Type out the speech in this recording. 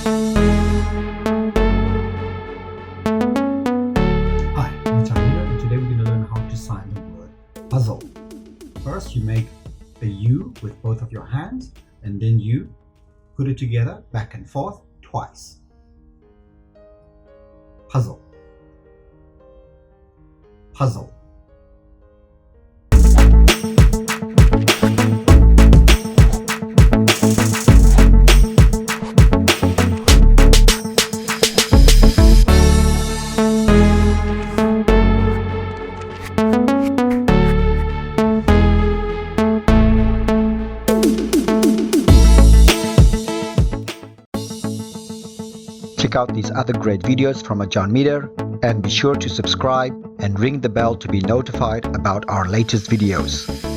Hi, I'm Mieder, and today we're going to learn how to sign the word puzzle. First, you make a U with both of your hands, and then you put it together back and forth twice. Puzzle. Puzzle. Check out these other great videos from Ajarn Mieder and be sure to subscribe and ring the bell to be notified about our latest videos.